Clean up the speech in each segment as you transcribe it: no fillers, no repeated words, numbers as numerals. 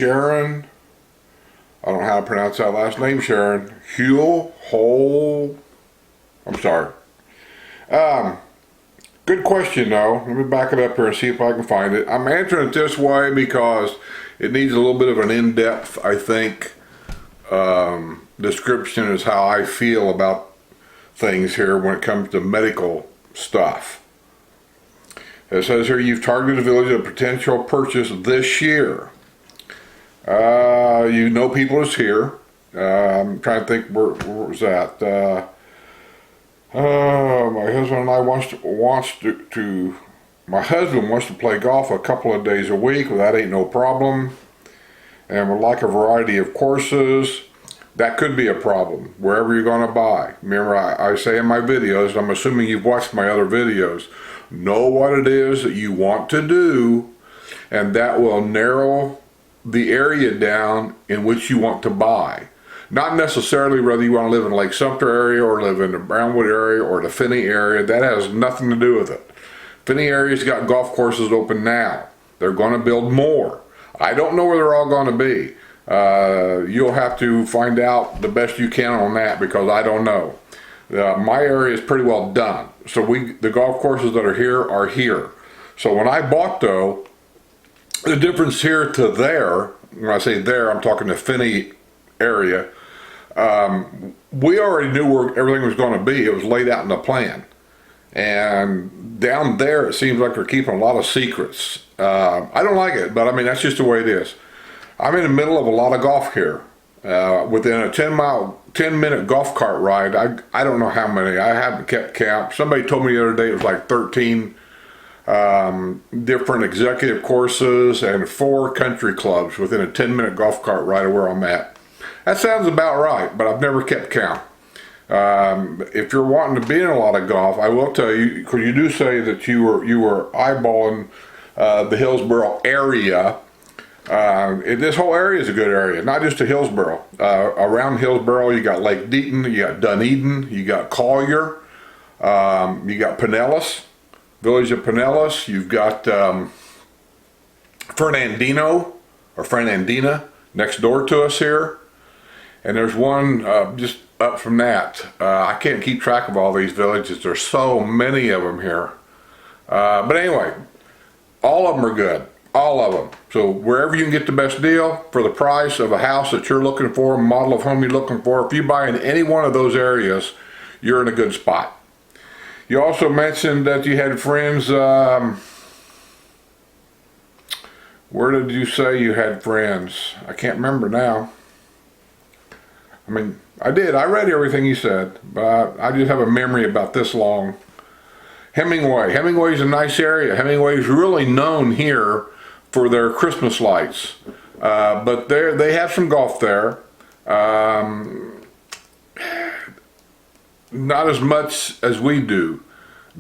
Sharon, I don't know how to pronounce that last name, Sharon. I'm sorry. Um, Good question though. Let me back it up here and see if I can find it. I'm answering it this way because it needs a little bit of an in-depth, I think, description is how I feel about things here when it comes to medical stuff. It says here, you've targeted a village of potential purchase this year. You know people is here. I'm trying to think where was that. My husband and I my husband wants to play golf a couple of days a week. Well, that ain't no problem. And would like a variety of courses. That could be a problem, wherever you're going to buy. Remember, I say in my videos, I'm assuming you've watched my other videos, know what it is that you want to do, and that will narrow the area down in which you want to buy. Not necessarily whether you want to live in Lake Sumter area or live in the Brownwood area or the Finney area. That has nothing to do with it. Finney area's got golf courses open now. They're going to build more. I don't know where they're all going to be. You'll have to find out the best you can on that because I don't know. My area is pretty well done. So the golf courses that are here are here. So when I bought though, the difference here to there, when I say there, I'm talking the Finney area, we already knew where everything was going to be. It was laid out in the plan. And down there, it seems like they're keeping a lot of secrets. I don't like it, but I mean, that's just the way it is. I'm in the middle of a lot of golf here. Within a 10-minute golf cart ride, I don't know how many. I haven't kept count. Somebody told me the other day it was like 13 different executive courses and 4 country clubs within a 10-minute golf cart ride of where I'm at. That sounds about right, but I've never kept count. If you're wanting to be in a lot of golf, I will tell you, because you do say that you were eyeballing the Hillsboro area. This whole area is a good area, not just to Hillsboro. Around Hillsboro, you got Lake Deaton, you got Dunedin, you got Collier, you got Pinellas, village of Pinellas. You've got Fernandina next door to us here. And there's one just up from that. I can't keep track of all these villages. There's so many of them here. But anyway, all of them are good. All of them. So wherever you can get the best deal for the price of a house that you're looking for, model of home you're looking for, if you buy in any one of those areas, you're in a good spot. You also mentioned that you had friends. Where did you say you had friends? I can't remember now. I mean, I did. I read everything you said, but I just have a memory about this long. Hemingway. Hemingway's a nice area. Hemingway's really known here for their Christmas lights. But they have some golf there. Not as much as we do.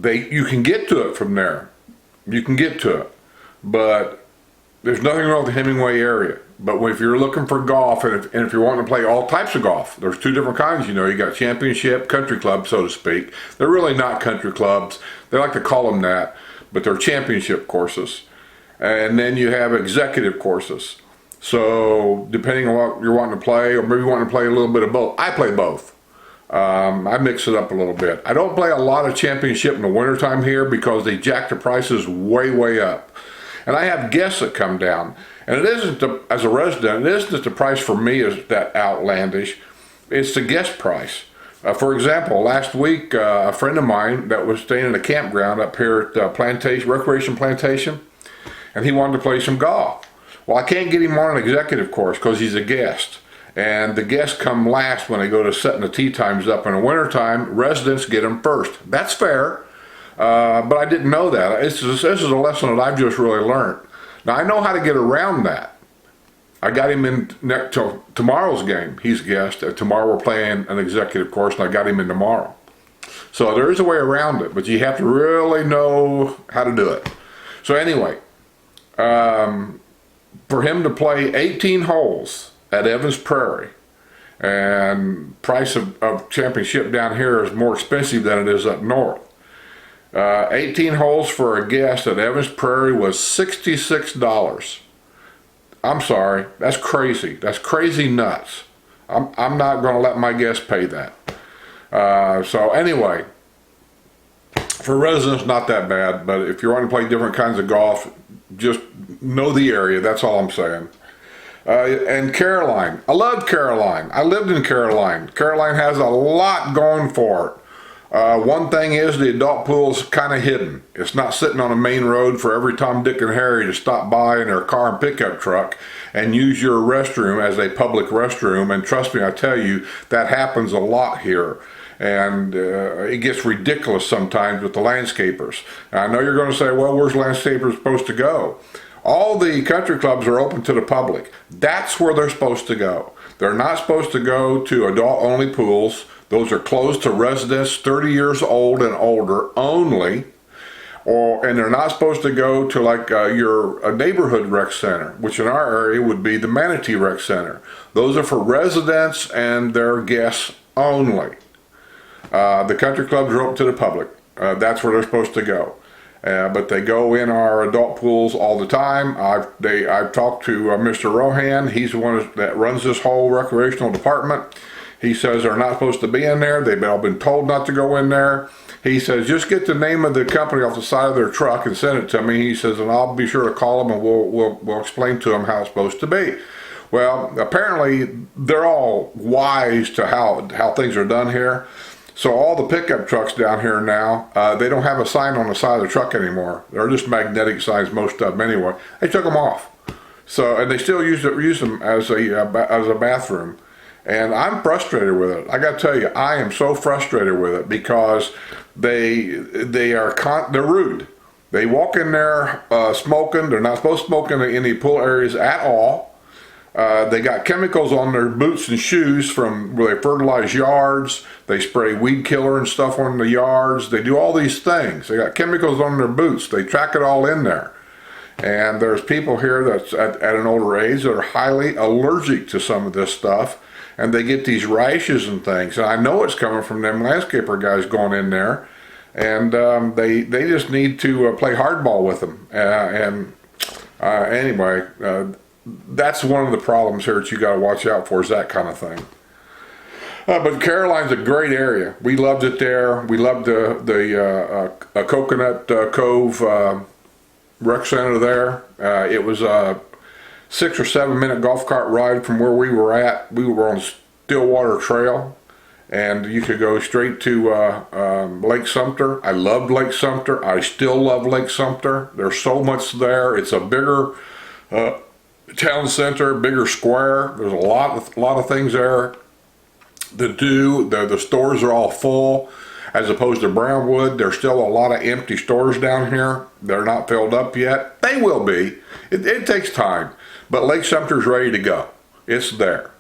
You can get to it from there. You can get to it. But there's nothing wrong with the Hemingway area. But if you're looking for golf, and if you're wanting to play all types of golf, there's 2 different kinds, you know. You got championship, country clubs, so to speak. They're really not country clubs. They like to call them that, but they're championship courses. And then you have executive courses. So depending on what you're wanting to play, or maybe you want to play a little bit of both. I play both. I mix it up a little bit. I don't play a lot of championship in the wintertime here because they jack the prices way, way up. And I have guests that come down. And it isn't, as a resident, it isn't that the price for me is that outlandish. It's the guest price. For example, last week, a friend of mine that was staying in a campground up here at Recreation Plantation, and he wanted to play some golf. Well, I can't get him on an executive course because he's a guest. And the guests come last when they go to setting the tee times up in the wintertime. Residents get them first. That's fair. But I didn't know that. This is a lesson that I've just really learned. Now, I know how to get around that. I got him in till tomorrow's game. He's a guest. Tomorrow we're playing an executive course, and I got him in tomorrow. So there is a way around it, but you have to really know how to do it. So anyway, for him to play 18 holes at Evans Prairie, and price of championship down here is more expensive than it is up north. 18 holes for a guest at Evans Prairie was $66. I'm sorry, that's crazy. That's crazy nuts. I'm not going to let my guests pay that. So anyway, for residents, not that bad, but if you're wanting to play different kinds of golf, just know the area. That's all I'm saying. And Caroline, I love Caroline. I lived in Caroline. Caroline has a lot going for it. One thing is the adult pool's kind of hidden. It's not sitting on a main road for every Tom, Dick, and Harry to stop by in their car and pickup truck and use your restroom as a public restroom. And trust me, I tell you, that happens a lot here. And it gets ridiculous sometimes with the landscapers. Now, I know you're going to say, well, where's landscapers supposed to go? All the country clubs are open to the public. That's where they're supposed to go. They're not supposed to go to adult-only pools. Those are closed to residents 30 years old and older only. And they're not supposed to go to like your neighborhood rec center, which in our area would be the Manatee Rec Center. Those are for residents and their guests only. The country clubs are open to the public. That's where they're supposed to go. But they go in our adult pools all the time. I've talked to Mr. Rohan. He's the one that runs this whole recreational department. He says they're not supposed to be in there. They've all been told not to go in there. He says, just get the name of the company off the side of their truck and send it to me. He says, and I'll be sure to call them and we'll explain to them how it's supposed to be. Well, apparently they're all wise to how things are done here. So all the pickup trucks down here now, they don't have a sign on the side of the truck anymore. They're just magnetic signs, most of them anyway. They took them off. So, and they still use them as a bathroom. And I'm frustrated with it. I got to tell you, I am so frustrated with it because they're rude. They walk in there smoking. They're not supposed to smoke in any pool areas at all. They got chemicals on their boots and shoes from where they fertilize yards. They spray weed killer and stuff on the yards. They do all these things. They got chemicals on their boots. They track it all in there. And there's people here that's at an older age that are highly allergic to some of this stuff. And they get these rashes and things. And I know it's coming from them landscaper guys going in there. And they just need to play hardball with them. Anyway, that's one of the problems here that you got to watch out for, is that kind of thing. But Caroline's a great area. We loved it there. We loved the Coconut Cove rec center there. It was a 6 or 7 minute golf cart ride from where we were at. We were on Stillwater Trail, and you could go straight to Lake Sumter. I loved Lake Sumter. I still love Lake Sumter. There's so much there. It's a bigger town center, bigger square. There's a lot of things there to do. The stores are all full. As opposed to Brownwood, there's still a lot of empty stores down here. They're not filled up yet. They will be. It takes time. But Lake Sumter's ready to go. It's there.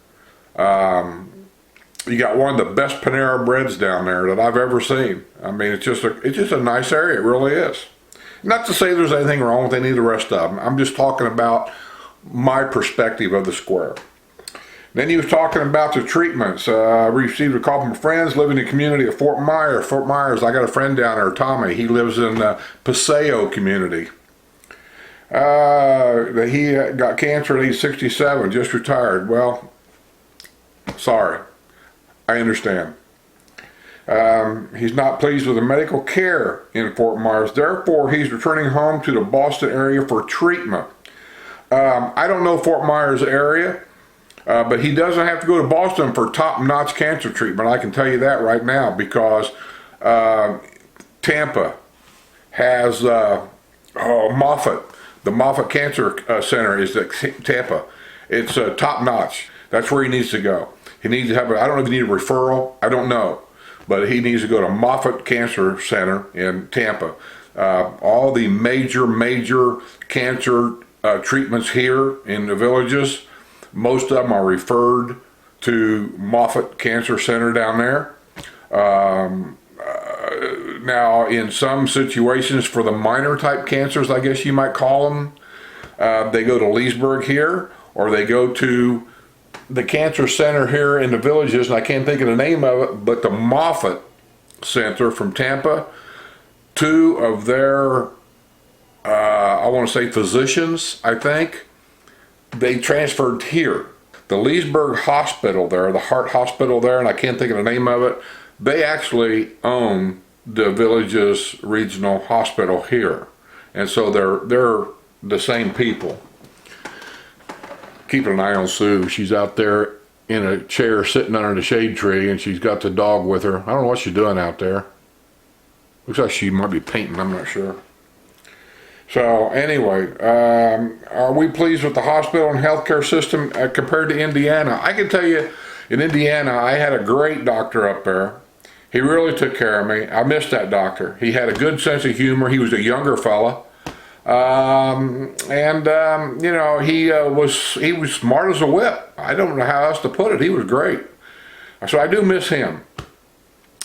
You got one of the best Panera breads down there that I've ever seen. I mean, it's just a nice area. It really is. Not to say there's anything wrong with any of the rest of them. I'm just talking about my perspective of the square. Then he was talking about the treatments. I received a call from friends living in the community of Fort Myers. Fort Myers, I got a friend down there, Tommy. He lives in the Paseo community. He got cancer at age 67, just retired. Well, sorry. I understand. He's not pleased with the medical care in Fort Myers. Therefore, he's returning home to the Boston area for treatment. I don't know Fort Myers area. But he doesn't have to go to Boston for top-notch cancer treatment. I can tell you that right now, because Tampa has Moffitt. The Moffitt Cancer Center is at Tampa. It's top-notch. That's where he needs to go. He needs to have I don't know if he needs a referral. I don't know. But he needs to go to Moffitt Cancer Center in Tampa. All the major cancer treatments here in the villages, most of them are referred to Moffitt Cancer Center down there. Now, in some situations for the minor type cancers, I guess you might call them, they go to Leesburg here, or they go to the cancer center here in the villages, and I can't think of the name of it, but the Moffitt Center from Tampa. Two of their, I want to say physicians, I think, they transferred here. The Leesburg Hospital there, the heart hospital there, and I can't think of the name of it, they actually own the Villages Regional Hospital here. And so they're the same people. Keeping an eye on Sue. She's out there in a chair sitting under the shade tree, and she's got the dog with her. I don't know what she's doing out there. Looks like she might be painting, I'm not sure. So anyway, are we pleased with the hospital and healthcare system compared to Indiana? I can tell you, in Indiana, I had a great doctor up there. He really took care of me. I missed that doctor. He had a good sense of humor. He was a younger fella. You know, he was smart as a whip. I don't know how else to put it. He was great. So I do miss him.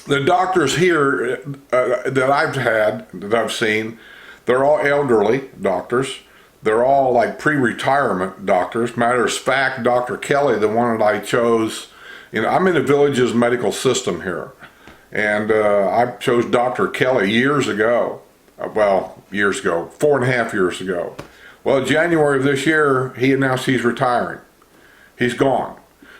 The doctors here that I've seen, they're all elderly doctors. They're all like pre-retirement doctors. Matter of fact, Dr. Kelly, the one that I chose, you know, I'm in the Villages medical system here. And I chose Dr. Kelly years ago. Years ago, 4.5 years ago. Well, January of this year, he announced he's retiring. He's gone.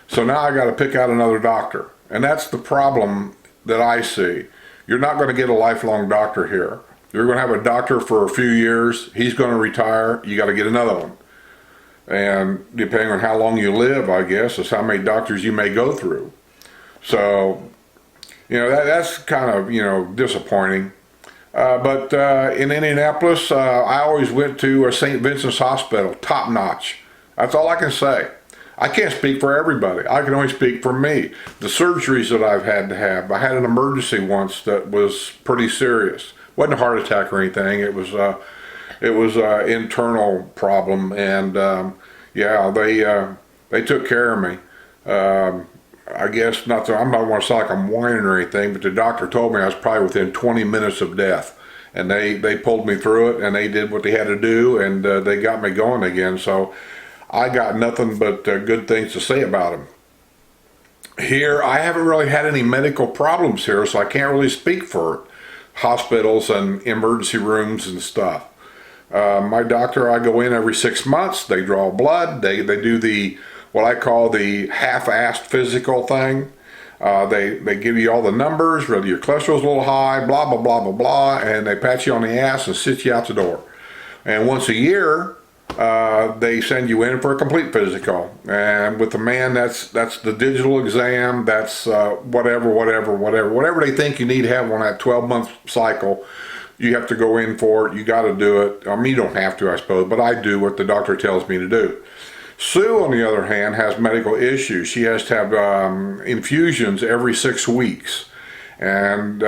So now I got to pick out another doctor. And that's the problem that I see. You're not going to get a lifelong doctor here. You're going to have a doctor for a few years. He's going to retire. You got to get another one. And depending on how long you live, I guess, is how many doctors you may go through. So, you know, that's kind of, you know, disappointing. But in Indianapolis, I always went to St. Vincent's Hospital, top notch. That's all I can say. I can't speak for everybody. I can only speak for me. The surgeries that I've had to have, I had an emergency once that was pretty serious. It wasn't a heart attack or anything. It was an internal problem, and yeah, they took care of me. I guess I don't want to sound like I'm whining or anything, but the doctor told me I was probably within 20 minutes of death. And they pulled me through it, and they did what they had to do, and they got me going again. So I got nothing but good things to say about them. Here, I haven't really had any medical problems here, so I can't really speak for hospitals and emergency rooms and stuff. My doctor, I go in every 6 months. They draw blood. They do what I call the half-assed physical thing. They give you all the numbers, whether your cholesterol's a little high, blah, blah, blah, blah, blah, and they pat you on the ass and sit you out the door. And once a year, they send you in for a complete physical. And with the man, that's the digital exam, that's whatever they think you need to have on that 12-month cycle. You have to go in for it. You got to do it. I mean, you don't have to, I suppose, but I do what the doctor tells me to do. Sue, on the other hand, has medical issues. She has to have infusions every 6 weeks. And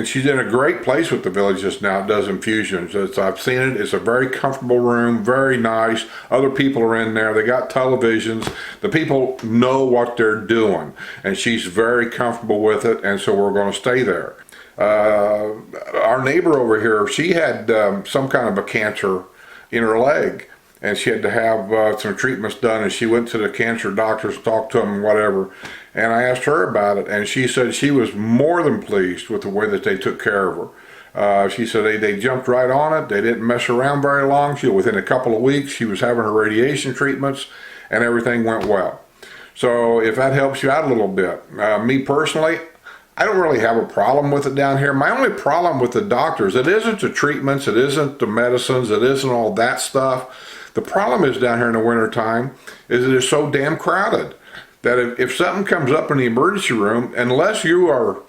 she's in a great place with the Villages now. It does infusions. I've seen it. It's a very comfortable room, very nice. Other people are in there. They got televisions. The people know what they're doing, and she's very comfortable with it. And so we're going to stay there. Our neighbor over here, she had some kind of a cancer in her leg, and she had to have some treatments done, and she went to the cancer doctors, talked to them and whatever, and I asked her about it, and she said she was more than pleased with the way that they took care of her. She said they jumped right on it. They didn't mess around very long. Within a couple of weeks, she was having her radiation treatments, and everything went well. So if that helps you out a little bit. Me personally, I don't really have a problem with it down here. My only problem with the doctors, it isn't the treatments, it isn't the medicines, it isn't all that stuff. The problem is down here in the wintertime is it is so damn crowded that if something comes up in the emergency room, unless you are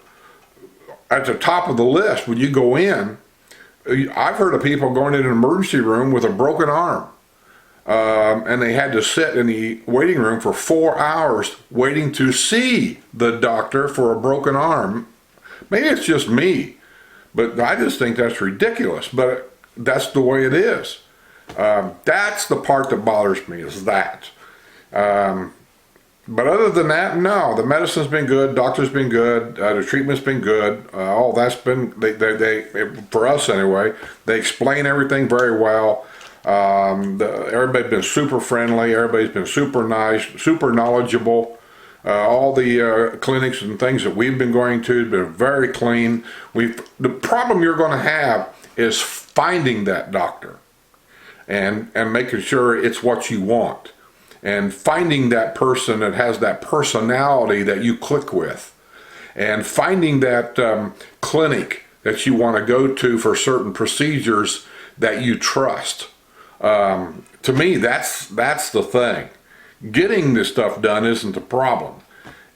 at the top of the list when you go in, I've heard of people going in an emergency room with a broken arm. And they had to sit in the waiting room for 4 hours waiting to see the doctor for a broken arm. Maybe it's just me, but I just think that's ridiculous, but that's the way it is. That's the part that bothers me, is that. But other than that, no, the medicine's been good, doctor's been good, the treatment's been good, all that's been, they for us anyway, they explain everything very well. Everybody's been super friendly, everybody's been super nice, super knowledgeable. All the clinics and things that we've been going to have been very clean. The problem you're going to have is finding that doctor. and making sure it's what you want, and finding that person that has that personality that you click with, and finding that clinic that you want to go to for certain procedures that you trust. To me, that's the thing. Getting this stuff done isn't the problem.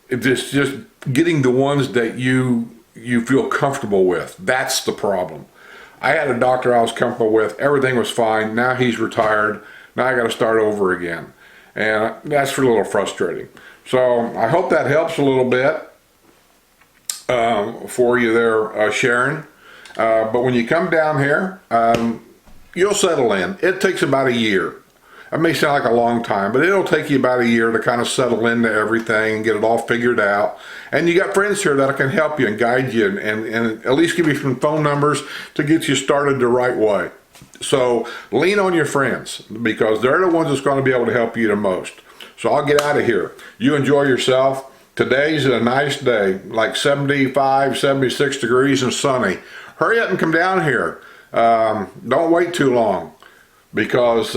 It's just getting the ones that you feel comfortable with. That's the problem. I had a doctor I was comfortable with. Everything was fine. Now he's retired. Now I got to start over again. And that's a little frustrating. So I hope that helps a little bit for you there, Sharon. But when you come down here, you'll settle in. It takes about a year. It may sound like a long time, but it'll take you about a year to kind of settle into everything and get it all figured out. And you got friends here that can help you and guide you and at least give you some phone numbers to get you started the right way. So lean on your friends, because they're the ones that's going to be able to help you the most. So I'll get out of here. You enjoy yourself. Today's a nice day, like 75, 76 degrees and sunny. Hurry up and come down here. Don't wait too long, because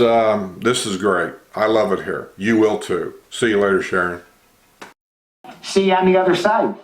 this is great. I love it here. You will too. See you later, Sharon. See you on the other side.